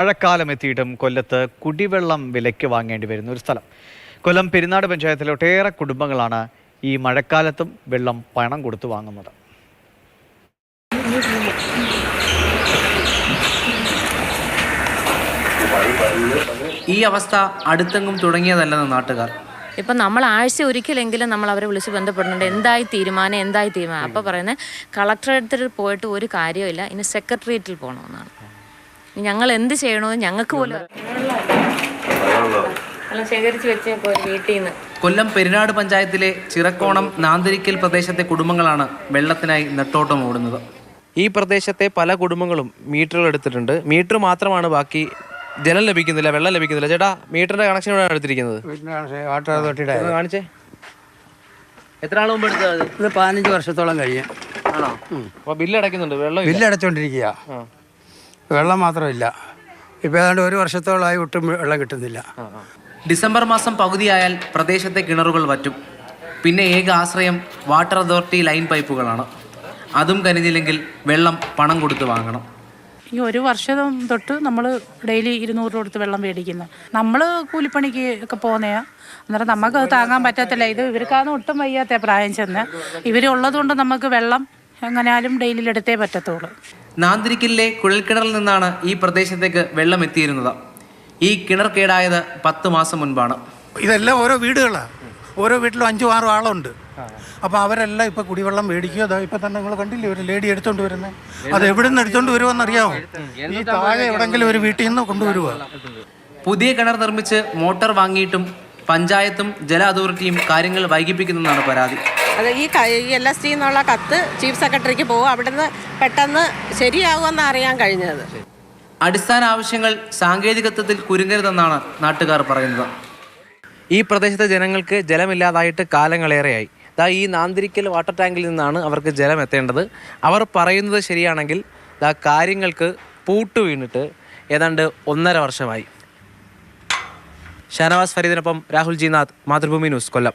മഴക്കാലം എത്തിയിട്ടും കൊല്ലത്ത് കുടിവെള്ളം വിലയ്ക്ക് വാങ്ങേണ്ടി വരുന്ന ഒരു സ്ഥലം. കൊല്ലം പെരിനാട് പഞ്ചായത്തിലെ ഒട്ടേറെ കുടുംബങ്ങളാണ് ഈ മഴക്കാലത്തും വെള്ളം പണം കൊടുത്തു വാങ്ങുന്നത്. ഈ അവസ്ഥ അടുത്തെങ്ങും തുടങ്ങിയതല്ലെന്ന് നാട്ടുകാർ. ഇപ്പം നമ്മൾ ആഴ്ച ഒരിക്കലെങ്കിലും നമ്മൾ അവരെ വിളിച്ച് ബന്ധപ്പെടുന്നുണ്ട്. എന്തായി തീരുമാനം. അപ്പോൾ പറയുന്നത് കളക്ടറേറ്റിൽ പോയിട്ട് ഒരു കാര്യമില്ല, ഇനി സെക്രട്ടേറിയറ്റിൽ പോകണമെന്നാണ്. ഞങ്ങൾ എന്ത് ചെയ്യണമെന്ന് ഞങ്ങൾക്ക് പോലും ശേഖരിച്ച് വെച്ചേക്കോ വീട്ടിൽ നിന്ന്. കൊല്ലം പെരിനാട് പഞ്ചായത്തിലെ ചിറക്കോണം നാന്തിരിക്കൽ പ്രദേശത്തെ കുടുംബങ്ങളാണ് വെള്ളത്തിനായി നെട്ടോട്ടം ഓടുന്നത്. ഈ പ്രദേശത്തെ പല കുടുംബങ്ങളും മീറ്ററുകൾ എടുത്തിട്ടുണ്ട്. മീറ്റർ മാത്രമാണ് ബാക്കി. ജലം ലഭിക്കുന്നില്ല, വെള്ളം ലഭിക്കുന്നില്ല. ചേട്ടാ, മീറ്ററിന്റെ കണക്ഷൻ ഇവിടെ എടുത്തിരിക്കുന്നത് കാണിച്ചേ. എത്ര ആൾ മുമ്പ് എടുത്തത്? ഇത് 15 വർഷത്തോളം കഴിയും. ആണോ? അപ്പൊ ബില്ല് അടയ്ക്കുന്നുണ്ട്? ബില്ല് അടച്ചോണ്ടിരിക്കുക. വെള്ളം മാത്രമില്ല. ഇപ്പൊ ഏതാണ്ട് 1 വർഷത്തോളമായി ഒട്ടും വെള്ളം കിട്ടുന്നില്ല. ഡിസംബർ മാസം പകുതിയായാൽ പ്രദേശത്തെ കിണറുകൾ വറ്റും. പിന്നെ ഏക ആശ്രയം വാട്ടർ അതോറിറ്റി ലൈൻ പൈപ്പുകളാണ്. അതും കരുതിയില്ലെങ്കിൽ വെള്ളം പണം കൊടുത്ത് വാങ്ങണം. ഈ 1 വർഷം തൊട്ട് നമ്മൾ ഡെയിലി 200 രൂപ കൊടുത്ത് വെള്ളം മേടിക്കുന്നത്. നമ്മൾ കൂലിപ്പണിക്ക് ഒക്കെ പോകുന്നതാണ്. അന്നേരം നമുക്ക് അത് താങ്ങാൻ പറ്റത്തില്ല. ഇത് ഇവർക്കാണ് ഒട്ടും വയ്യാത്ത പ്രായം ചെന്ന്. ഇവരുള്ളതുകൊണ്ട് നമുക്ക് വെള്ളം എങ്ങനെയാലും ഡെയിലി എടുത്തേ പറ്റത്തുള്ളൂ. നാന്തിരിക്കലിലെ കുഴൽക്കിണറിൽ നിന്നാണ് ഈ പ്രദേശത്തേക്ക് വെള്ളം എത്തിയിരുന്നത്. ഈ കിണർ കേടായത് 10 മാസം മുൻപാണ്. ഇതെല്ലാം ഓരോ വീടുകളാണ്. ഓരോ വീട്ടിലും 5-6 ആളുണ്ട്. അപ്പോൾ അവരെല്ലാം ഇപ്പോൾ കുടിവെള്ളം മേടിക്കുക. ഇപ്പം തന്നെ നിങ്ങൾ കണ്ടില്ലേ ഒരു ലേഡി എടുത്തുകൊണ്ട് വരുന്നത്. അത് എവിടെ നിന്ന് എടുത്തുകൊണ്ട് വരുമെന്നറിയാമോ? ഈ താഴെ എവിടെങ്കിലും ഒരു വീട്ടിൽ നിന്ന് കൊണ്ടുവരുക. പുതിയ കിണർ നിർമ്മിച്ച് മോട്ടോർ വാങ്ങിയിട്ടും പഞ്ചായത്തും ജല അതോറിറ്റിയും കാര്യങ്ങൾ വൈകിപ്പിക്കുന്നെന്നാണ് പരാതി. അത് ഈ LST എന്നുള്ള കത്ത് ചീഫ് സെക്രട്ടറിക്ക് പോകും. അവിടുന്ന് പെട്ടെന്ന് ശരിയാകുമെന്ന് അറിയാൻ കഴിഞ്ഞത്. അടിസ്ഥാന ആവശ്യങ്ങൾ സാങ്കേതികത്വത്തിൽ കുരുങ്ങരുതെന്നാണ് നാട്ടുകാർ പറയുന്നത്. ഈ പ്രദേശത്തെ ജനങ്ങൾക്ക് ജലമില്ലാതായിട്ട് കാലങ്ങളേറെയായി. ഈ നാന്തിരിക്കൽ വാട്ടർ ടാങ്കിൽ നിന്നാണ് അവർക്ക് ജലം എത്തേണ്ടത്. അവർ പറയുന്നത് ശരിയാണെങ്കിൽ കാര്യങ്ങൾക്ക് പൂട്ട് വീണിട്ട് ഏതാണ്ട് 1.5 വർഷമായി. ഷാനവാസ് ഫരീദിനൊപ്പം രാഹുൽ ജി നാഥ്, മാതൃഭൂമി ന്യൂസ്, കൊല്ലം.